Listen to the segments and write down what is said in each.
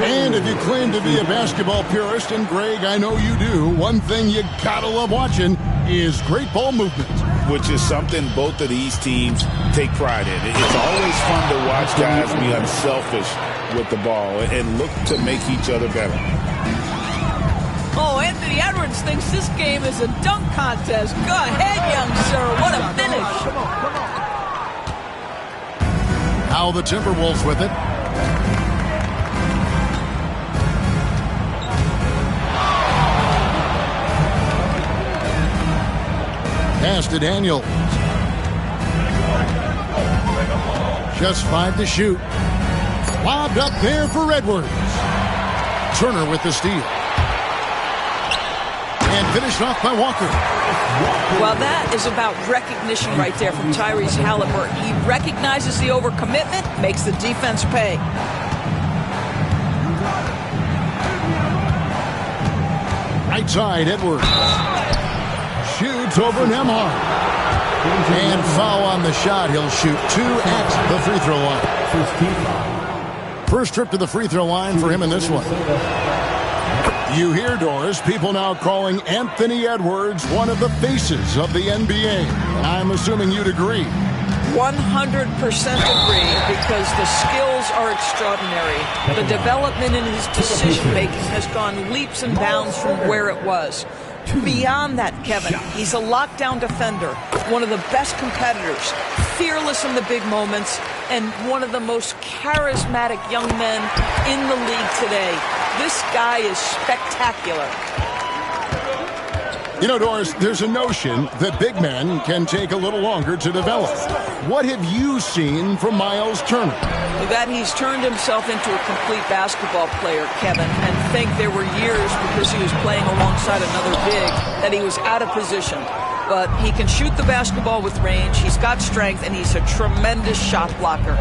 And if you claim to be a basketball purist, and Greg, I know you do, one thing you gotta love watching is great ball movement. Which is something both of these teams take pride in. It's always fun to watch guys be unselfish with the ball and look to make each other better. Oh, Anthony Edwards thinks this game is a dunk contest. Go ahead, young sir. What a finish. Now the Timberwolves with it. Pass to Daniels. Just 5 to shoot. Lobbed up there for Edwards. Turner with the steal. And finished off by Walker. Well, that is about recognition right there from Tyrese Halliburton. He recognizes the overcommitment, makes the defense pay. Right side, Edwards. Shoots over Nembhard. And foul on the shot. He'll shoot 2 at the free throw line. First trip to the free throw line for him in this one. You hear, Doris, people now calling Anthony Edwards one of the faces of the NBA. I'm assuming you'd agree. 100% agree, because the skills are extraordinary. The development in his decision-making has gone leaps and bounds from where it was. Beyond that, Kevin, he's a lockdown defender, one of the best competitors, fearless in the big moments, and one of the most charismatic young men in the league today. This guy is spectacular. You know, Doris, there's a notion that big men can take a little longer to develop. What have you seen from Miles Turner? That he's turned himself into a complete basketball player, Kevin, and think there were years, because he was playing alongside another big, that he was out of position. But he can shoot the basketball with range, he's got strength, and he's a tremendous shot blocker.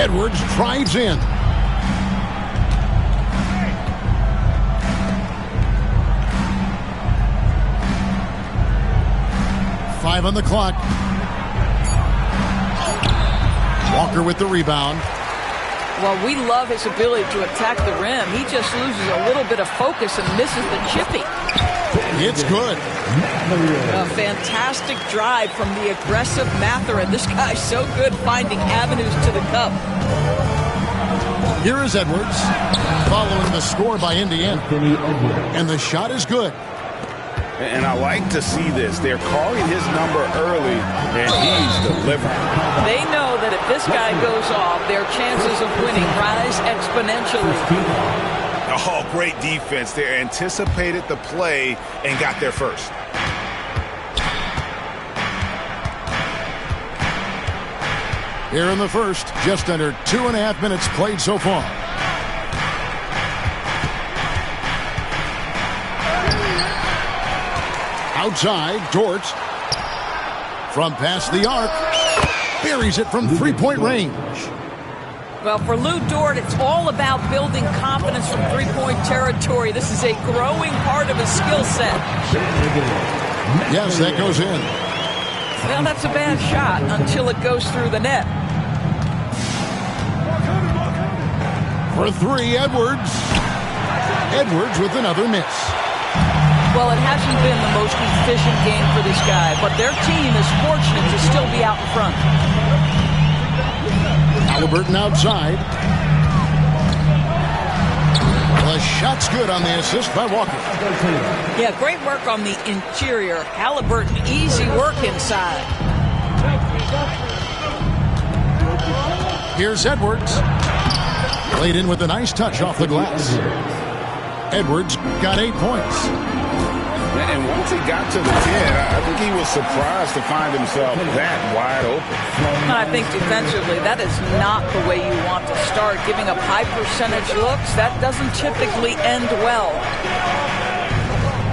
Edwards drives in. Five on the clock. Walker with the rebound. Well, we love his ability to attack the rim. He just loses a little bit of focus and misses the chippy. It's good. A fantastic drive from the aggressive Mathurin. This guy's so good finding avenues to the cup. Here is Edwards, following the score by Indiana. And the shot is good. And I like to see this. They're calling his number early, and he's delivering. They know that if this guy goes off, their chances of winning rise exponentially. Oh, great defense. They anticipated the play and got there first. Here in the first, just under 2.5 minutes played so far. Outside, Dort. From past the arc. Buries it from three-point range. Well, for Lou Dort, it's all about building confidence from three-point territory. This is a growing part of his skill set. Yes, that goes in. Well, that's a bad shot until it goes through the net. For three, Edwards. Edwards with another miss. Well, it hasn't been the most efficient game for this guy, but their team is fortunate to still be out in front. Halliburton outside. The shot's good on the assist by Walker. Yeah, great work on the interior. Halliburton, easy work inside. Here's Edwards. Played in with a nice touch off the glass. Edwards got 8 points. And once he got to the 10, I think he was surprised to find himself that wide open. I think defensively, that is not the way you want to start. Giving up high percentage looks, that doesn't typically end well.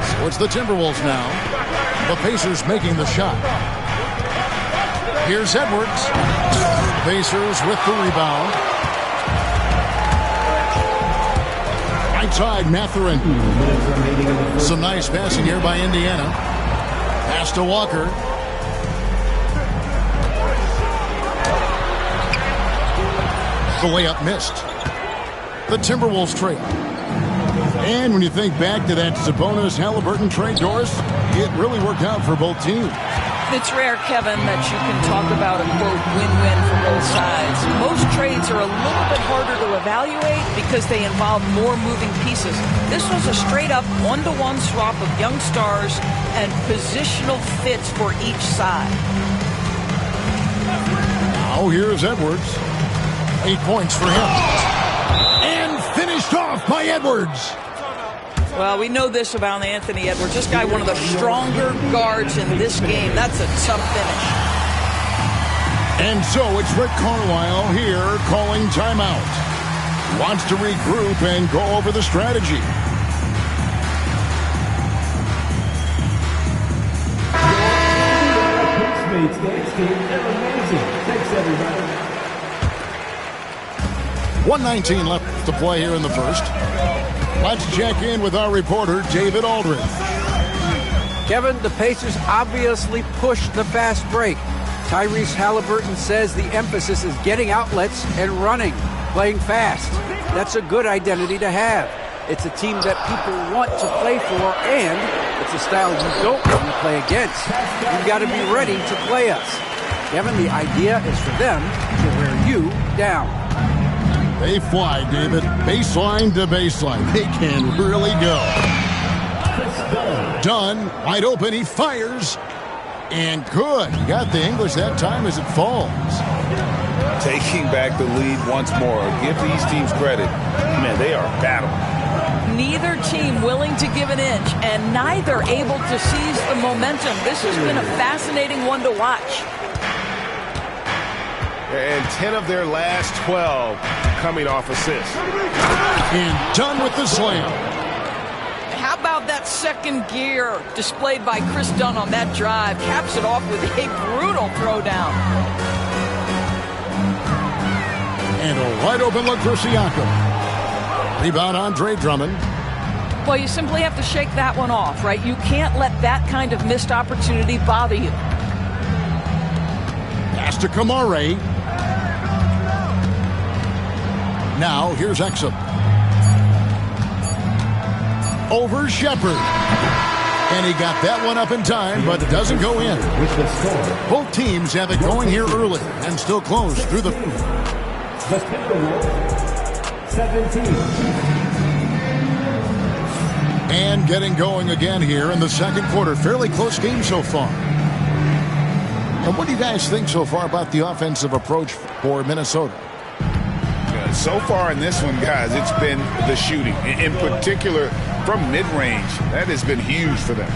So it's the Timberwolves now. The Pacers making the shot. Here's Edwards. Pacers with the rebound. Right side, Mathurin. Some nice passing here by Indiana. Pass to Walker. The layup missed. The Timberwolves trail. And when you think back to that Sabonis-Halliburton trade, Doris, it really worked out for both teams. It's rare, Kevin, that you can talk about a, quote, win-win for both sides. Most trades are a little bit harder to evaluate because they involve more moving pieces. This was a straight-up one-to-one swap of young stars and positional fits for each side. Now here's Edwards. 8 points for him. And finished off by Edwards. Well, we know this about Anthony Edwards. This guy, one of the stronger guards in this game. That's a tough finish. And so it's Rick Carlisle here calling timeout. Wants to regroup and go over the strategy. Thanks, everybody. 1:19 left to play here in the first. Let's check in with our reporter, David Aldridge. Kevin, the Pacers obviously pushed the fast break. Tyrese Halliburton says the emphasis is getting outlets and running, playing fast. That's a good identity to have. It's a team that people want to play for, and it's a style you don't want to play against. You've got to be ready to play us. Kevin, the idea is for them to wear you down. They fly, David. Baseline to baseline. They can really go. Dunn, wide open. He fires. And good. He got the English that time as it falls. Taking back the lead once more. Give these teams credit. Man, they are battling. Neither team willing to give an inch, and neither able to seize the momentum. This has been a fascinating one to watch. And 10 of their last 12 coming off assists. And Dunn with the slam. How about that second gear displayed by Chris Dunn on that drive? Caps it off with a brutal throwdown. And a wide open look for Siakam. Rebound, Andre Drummond. Well, you simply have to shake that one off, right? You can't let that kind of missed opportunity bother you. Pass to Kamare. Now, here's Exum. Over Shepherd. And he got that one up in time, but it doesn't go in. Both teams have it going here early and still close through the 17. And getting going again here in the second quarter. Fairly close game so far. And what do you guys think so far about the offensive approach for Minnesota? So far in this one, guys, it's been the shooting. In particular, from mid-range. That has been huge for them.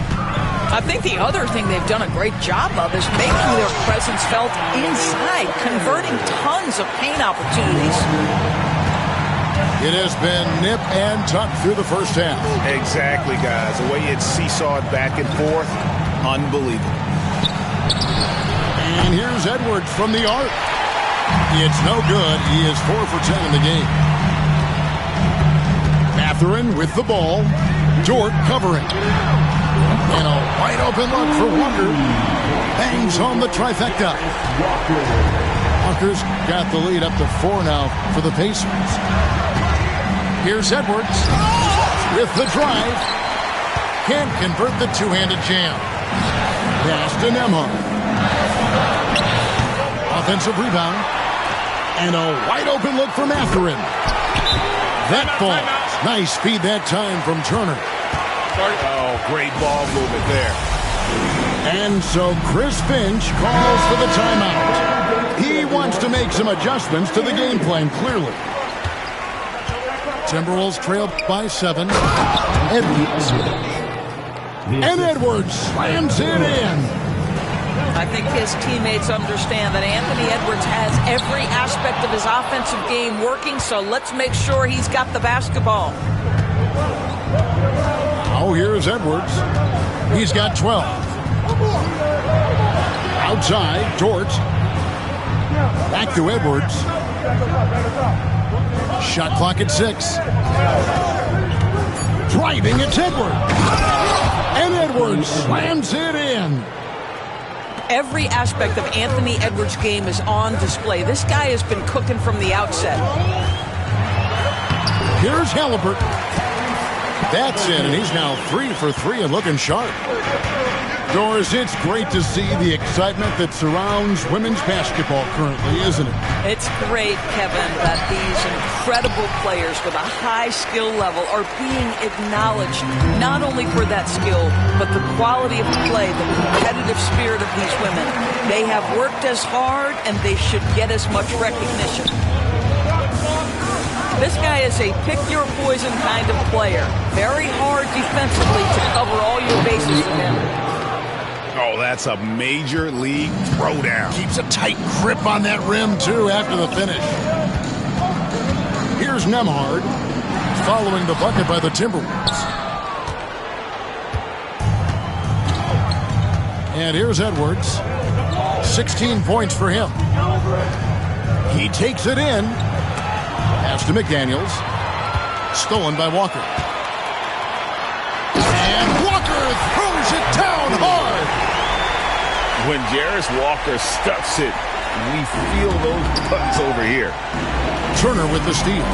I think the other thing they've done a great job of is making their presence felt inside, converting tons of paint opportunities. It has been nip and tuck through the first half. Exactly, guys. The way it's seesawed back and forth, unbelievable. And here's Edwards from the arc. It's no good. He is 4 for 10 in the game. Mathurin with the ball. Dort covering. And a wide open look for Walker. Bangs home the trifecta. Walker's got the lead up to 4 now for the Pacers. Here's Edwards with the drive. Can't convert the two-handed jam. Pass to Nembhard. Offensive rebound. And a wide open look for Mathurin. That ball. Nice speed that time from Turner. Oh, great ball movement there. And so Chris Finch calls for the timeout. He wants to make some adjustments to the game plan, clearly. Timberwolves trailed by 7. Edwards. And Edwards slams it in. I think his teammates understand that Anthony Edwards has every aspect of his offensive game working, so let's make sure he's got the basketball. Oh, here's Edwards. He's got 12. Outside, Dort. Back to Edwards. Shot clock at 6. Driving, it's Edwards. And Edwards slams it in. Every aspect of Anthony Edwards' game is on display. This guy has been cooking from the outset. Here's Halliburton. That's in, and he's now 3 for 3 and looking sharp. Doris, it's great to see the excitement that surrounds women's basketball currently, isn't it? It's great, Kevin, that these incredible players with a high skill level are being acknowledged, not only for that skill, but the quality of play, the competitive spirit of these women. They have worked as hard, and they should get as much recognition. This guy is a pick-your-poison kind of player. Very hard defensively to cover all your bases with him. Oh, that's a major league throwdown. Keeps a tight grip on that rim, too, after the finish. Here's Nembhard, following the bucket by the Timberwolves. And here's Edwards. 16 points for him. He takes it in. Pass to McDaniels. Stolen by Walker. And Walker throws it down hard. When Jarace Walker stuffs it, we feel those cuts over here. Turner with the steal.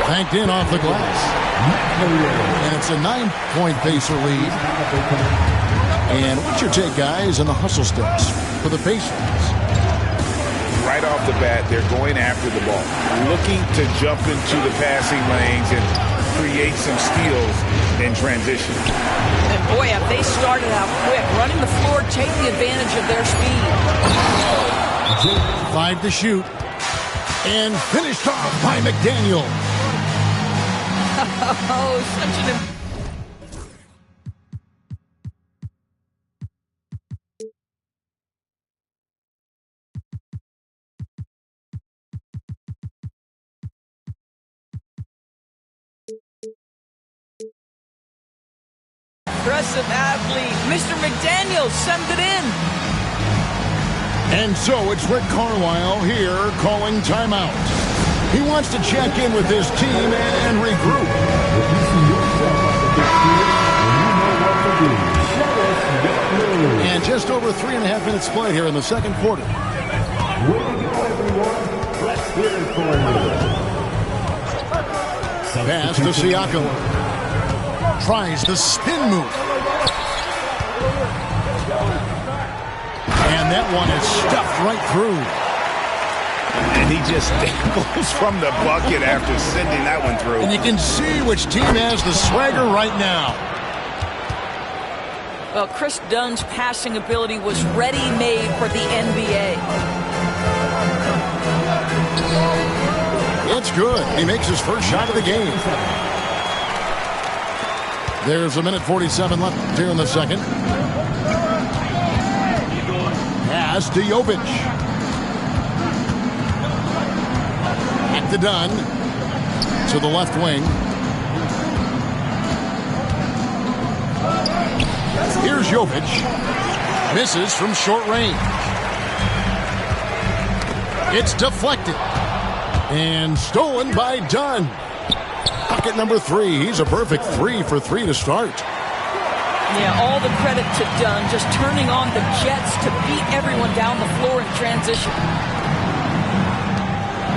Banked in off the glass. And it's a 9-point Pacer lead. And what's your take, guys, on the hustle steps for the Pacers? Right off the bat, they're going after the ball, looking to jump into the passing lanes and create some steals in transition. And boy, have they started out quick, running the floor, taking advantage of their speed. 5 to shoot. And finished off by McDaniel. Oh, such an... impressive athlete. Mr. McDaniels sends it in. And so it's Rick Carlisle here calling timeout. He wants to check in with his team and regroup. And just over 3.5 minutes play here in the second quarter. Pass to Siakam. Tries the spin move. And that one is stuffed right through. And he just goes from the bucket after sending that one through. And you can see which team has the swagger right now. Well, Chris Dunn's passing ability was ready-made for the NBA. It's good. He makes his first shot of the game. There's a minute 47 left here in the second. Pass to Jovic. Back to Dunn. To the left wing. Here's Jovic. Misses from short range. It's deflected. And stolen by Dunn. Bucket number 3. He's a perfect 3 for 3 to start. Yeah, all the credit to Dunn, just turning on the jets to beat everyone down the floor in transition.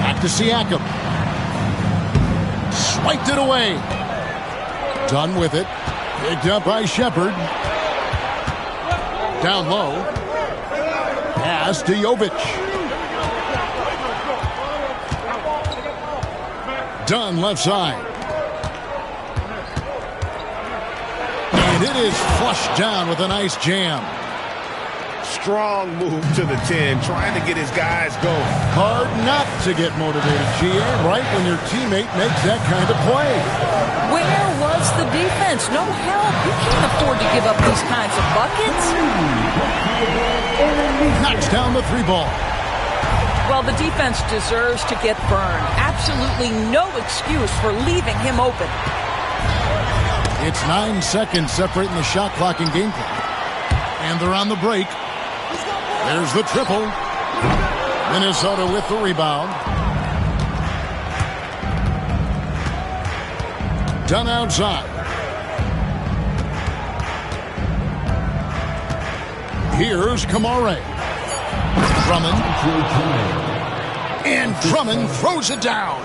Back to Siakam. Swiped it away. Dunn with it. Picked up by Shepherd. Down low. Pass to Jovic. Dunn left side. And it is flushed down with a nice jam. Strong move to the 10, trying to get his guys going. Hard not to get motivated, GA, right when your teammate makes that kind of play. Where was the defense? No help. You can't afford to give up these kinds of buckets. Knocks down the 3 ball. Well, the defense deserves to get burned. Absolutely no excuse for leaving him open. It's 9 seconds separating the shot clock and game clock. And they're on the break. There's the triple. Minnesota with the rebound. Dunn outside. Here's Kamare. Drummond. And Drummond throws it down.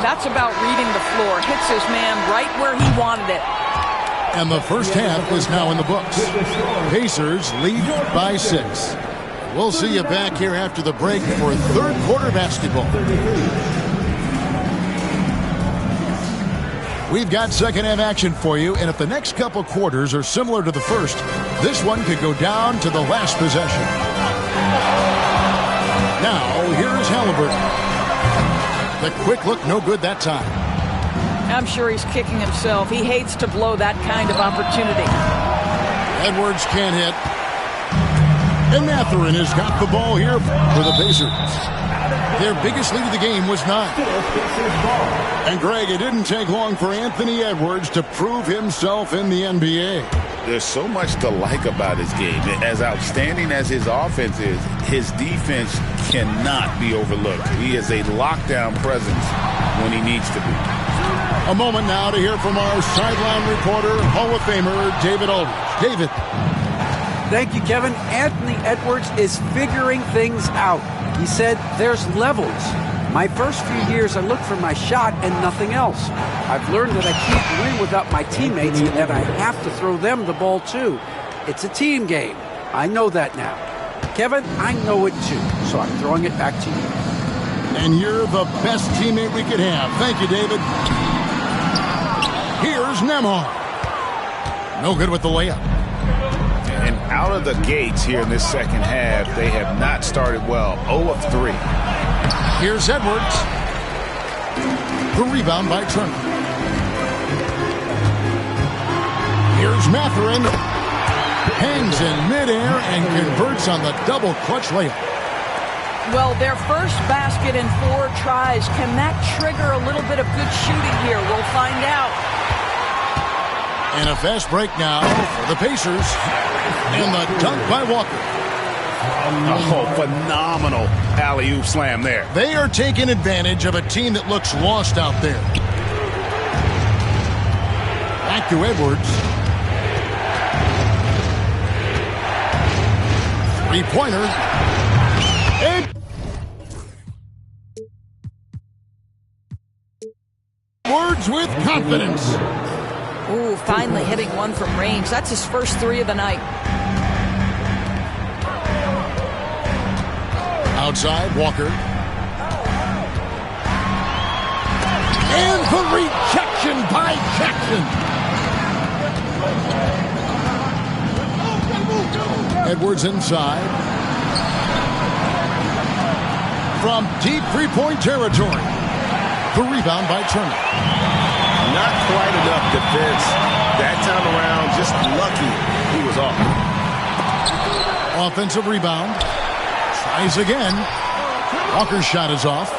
That's about reading the floor. Hits his man right where he wanted it. And the first half is now in the books. Pacers lead by 6. We'll see you back here after the break for third quarter basketball. We've got second half action for you, and if the next couple quarters are similar to the first, this one could go down to the last possession. Now, here's Halliburton. The quick look, no good that time. I'm sure he's kicking himself. He hates to blow that kind of opportunity. Edwards can't hit. And Mathurin has got the ball here for the Pacers. Their biggest lead of the game was 9. And Greg, it didn't take long for Anthony Edwards to prove himself in the NBA. There's so much to like about his game. As outstanding as his offense is, his defense cannot be overlooked. He is a lockdown presence when he needs to be. A moment now to hear from our sideline reporter, Hall of Famer David Aldridge. David. Thank you, Kevin. Anthony Edwards is figuring things out. He said there's levels. My first few years, I looked for my shot and nothing else. I've learned that I can't win without my teammates and that I have to throw them the ball too. It's a team game. I know that now. Kevin, I know it too, so I'm throwing it back to you. And you're the best teammate we could have. Thank you, David. Here's Nembhard. No good with the layup. And out of the gates here in this second half, they have not started well. 0 of 3. Here's Edwards. The rebound by Turner. Here's Mathurin. Hangs in midair and converts on the double clutch layup. Well, their first basket in 4 tries. Can that trigger a little bit of good shooting here? We'll find out. And a fast break now for the Pacers. And the dunk by Walker. Oh, phenomenal alley-oop slam there. They are taking advantage of a team that looks lost out there. Back to Edwards. Three-pointer. Edwards with confidence. Ooh, finally hitting one from range. That's his first 3 of the night. Outside, Walker. And the rejection by Jackson. Edwards inside. From deep three-point territory. The rebound by Turner. Not quite enough defense. That time around, just lucky he was off. Offensive rebound. Tries again. Walker's shot is off.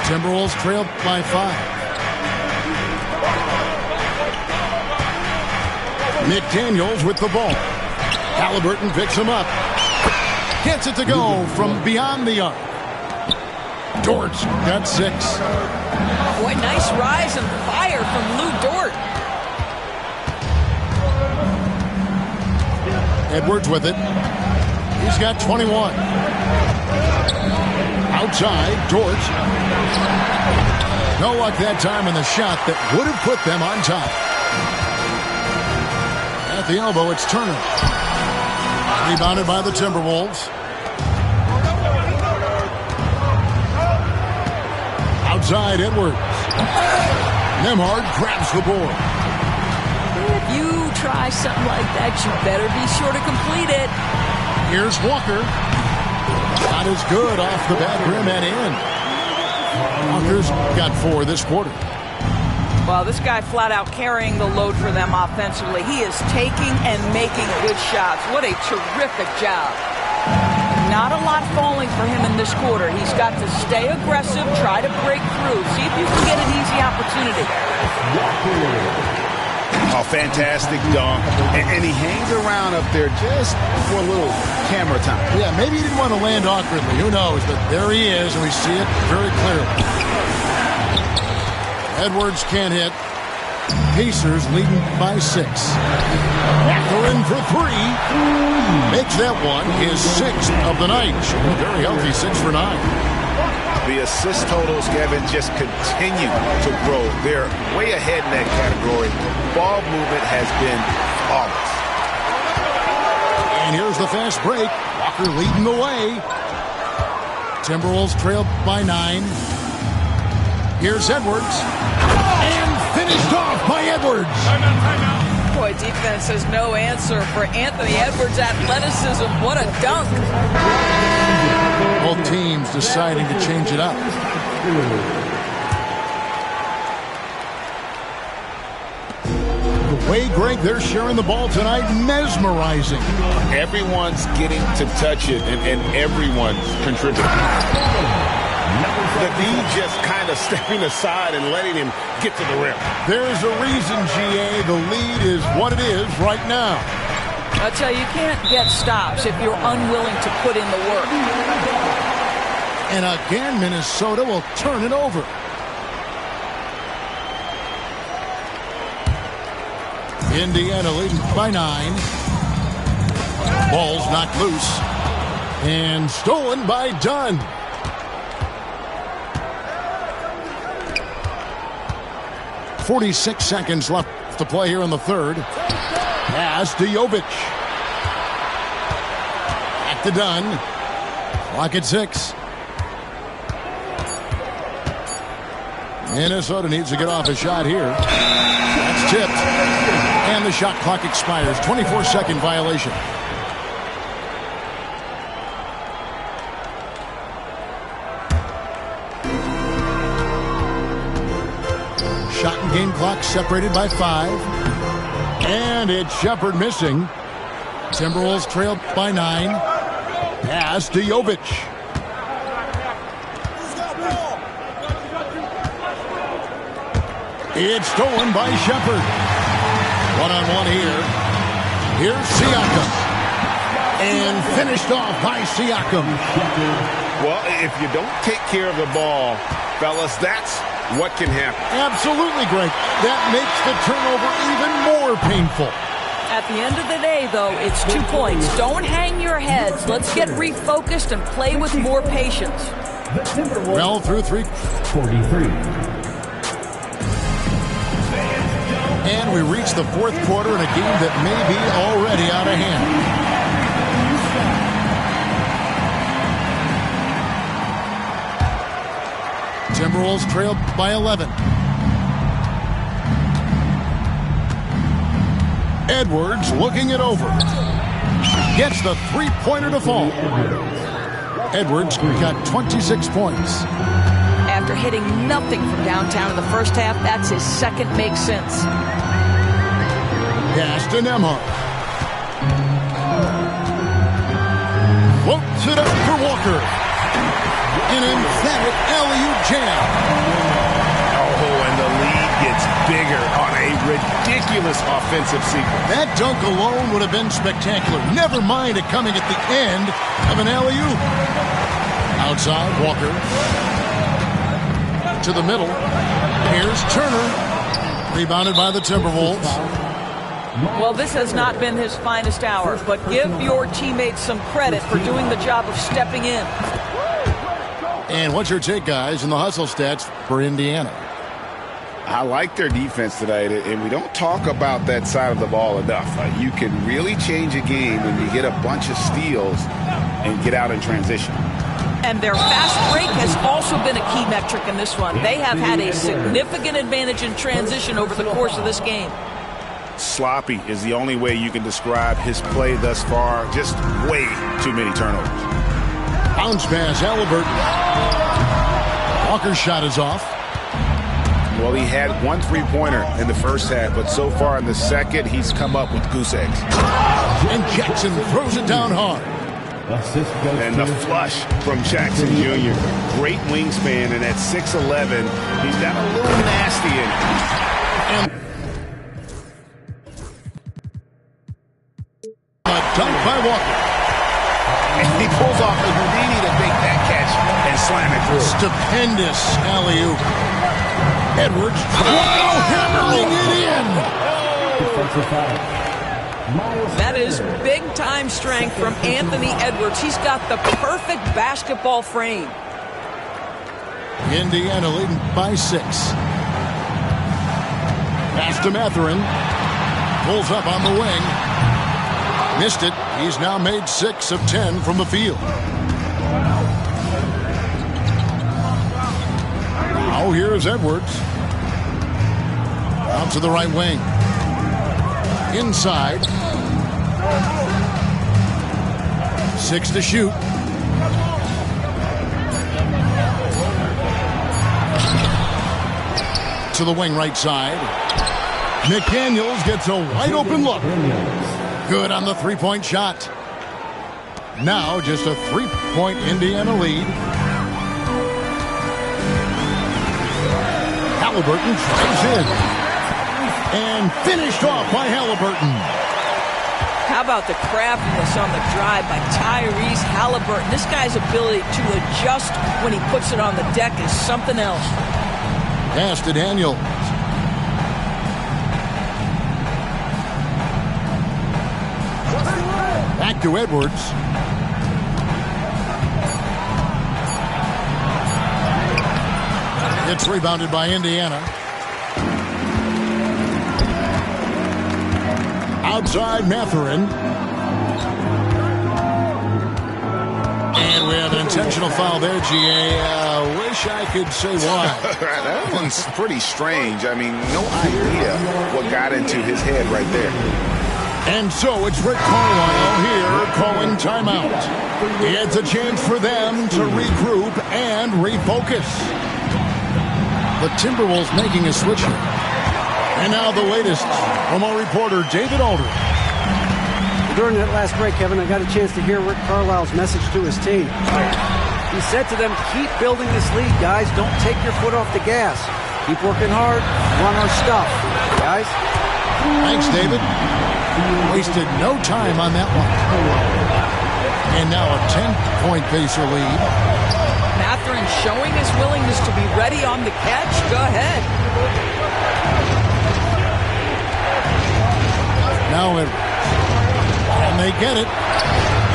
Timberwolves trailed by 5. McDaniels with the ball. Halliburton picks him up. Gets it to go from beyond the arc. Dort got 6. Boy, nice rise and fire from Lou Dort. Edwards with it. He's got 21. Outside, Dort. No luck that time in the shot that would have put them on top. At the elbow, it's Turner. Rebounded by the Timberwolves. Outside, Edwards. Nembhard grabs the board. If you try something like that, you better be sure to complete it. Here's Walker. Not as good off the back rim and in. Walker's got 4 this quarter. Well, this guy flat out carrying the load for them offensively. He is taking and making good shots. What a terrific job. Not a lot falling for him in this quarter. He's got to stay aggressive, try to break through, see if you can get an easy opportunity. A fantastic dunk. And he hangs around up there just for a little camera time. Yeah, maybe he didn't want to land awkwardly. Who knows? But there he is, and we see it very clearly. Edwards can't hit. Pacers leading by 6. Walker in for 3. Makes that one his 6th of the night. Very healthy, 6 for 9. The assist totals, Kevin, just continue to grow. They're way ahead in that category. Ball movement has been flawless. And here's the fast break. Walker leading the way. Timberwolves trail by 9. Here's Edwards. And finished off by Edwards. Boy, defense has no answer for Anthony Edwards' athleticism. What a dunk. Both teams deciding to change it up. The way, Greg, they're sharing the ball tonight, mesmerizing. Everyone's getting to touch it, and everyone's contributing. The D just kind of stepping aside and letting him get to the rim. There's a reason, GA, the lead is what it is right now. I'll tell you, you can't get stops if you're unwilling to put in the work. And again, Minnesota will turn it over. Indiana leading by 9. Ball's knocked loose. And stolen by Dunn. .46 seconds left to play here in the third. Pass to Jovic. Back to Dunn. Clock at 6. Minnesota needs to get off a shot here. That's tipped. And the shot clock expires. 24-second violation. Shot and game clock separated by 5. And it's Shepherd missing. Timberwolves trail by 9. Pass to Jovic. It's stolen by Shepherd. One-on-one here. Here's Siakam. And finished off by Siakam. Well, if you don't take care of the ball, fellas, that's what can happen. Absolutely, Greg. That makes the turnover even more painful. At the end of the day, though, it's 2 points. Don't hang your heads. Let's get refocused and play with more patience. Well through 3:43. And we reach the fourth quarter in a game that may be already out of hand. Timberwolves trail by 11. Edwards looking it over. Gets the three-pointer to fall. Edwards got 26 points. After hitting nothing from downtown in the first half, that's his second make sense. Pass to Nembhard. Floats it up for Walker. An emphatic alley-oop jam. Oh, and the lead gets bigger on a ridiculous offensive sequence. That dunk alone would have been spectacular. Never mind it coming at the end of an alley-oop. Outside, Walker. To the middle. Here's Turner. Rebounded by the Timberwolves. Well, this has not been his finest hour, but give your teammates some credit for doing the job of stepping in. And what's your take, guys, in the hustle stats for Indiana? I like their defense tonight, and we don't talk about that side of the ball enough. You can really change a game when you get a bunch of steals and get out in transition. And their fast break has also been a key metric in this one. They have had a significant advantage in transition over the course of this game. Sloppy is the only way you can describe his play thus far. Just way too many turnovers. Bounce pass, Halliburton. Walker's shot is off. Well, he had one three-pointer in the first half, but so far in the second, he's come up with goose eggs. And Jackson throws it down hard. And the flush from Jackson Jr. Great wingspan, and at 6'11", he's got a little nasty in it. A dunk by Walker. And he pulls off the Houdini to make that catch and slam it through. Stupendous alley-oop. Edwards. Wow, hammering it in. Defensive foul. That is big-time strength from Anthony Edwards. He's got the perfect basketball frame. Indiana leading by 6. Pass to Mathurin. Pulls up on the wing. Missed it. He's now made 6 of 10 from the field. Now here's Edwards. Out to the right wing. Inside. 6 to shoot. To the wing right side. McDaniels gets a wide open look. Good on the three-point shot. Now just a 3-point Indiana lead. Halliburton drives in. And finished off by Halliburton. How about the craftiness on the drive by Tyrese Halliburton? This guy's ability to adjust when he puts it on the deck is something else. Pass to Daniels. Back to Edwards. It's rebounded by Indiana. Outside Mathurin. And we have an intentional foul there, GA. Wish I could say why. That one's pretty strange. I mean, no idea what got into his head right there. And so it's Rick Carlisle here calling timeout. It's a chance for them to regroup and refocus. The Timberwolves making a switch here. And now the latest from our reporter, David Aldridge. During that last break, Kevin, I got a chance to hear Rick Carlisle's message to his team. He said to them, keep building this lead, guys. Don't take your foot off the gas. Keep working hard. Run our stuff, guys. Thanks, David. Wasted no time on that one. And now a 10-point Pacer lead. Mathurin showing his willingness to be ready on the catch. Go ahead. Now Edwards. And they get it.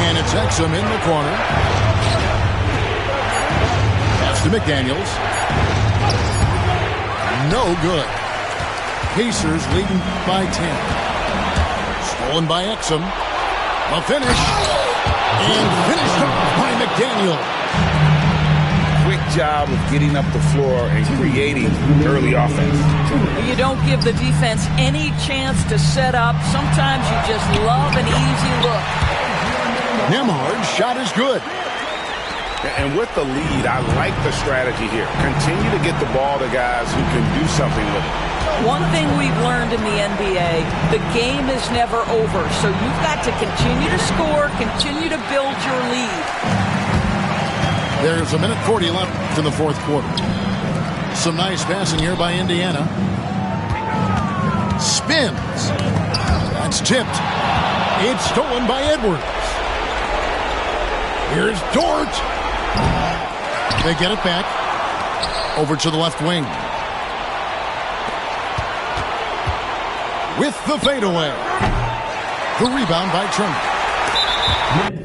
And it's Exum in the corner. Pass to McDaniels. No good. Pacers leading by 10. Stolen by Exum. A finish. And finished off by McDaniel. Quick job of getting up the floor and creating early offense. You don't give the defense any chance to set up. Sometimes you just love an easy look. Nembhard's shot is good. And with the lead, I like the strategy here. Continue to get the ball to guys who can do something with it. One thing we've learned in the NBA, the game is never over. So you've got to continue to score, continue to build your lead. There's a minute 40 left in the fourth quarter. Some nice passing here by Indiana. Spins. That's tipped. It's stolen by Edwards. Here's Dort. They get it back. Over to the left wing. With the fadeaway. The rebound by Turner.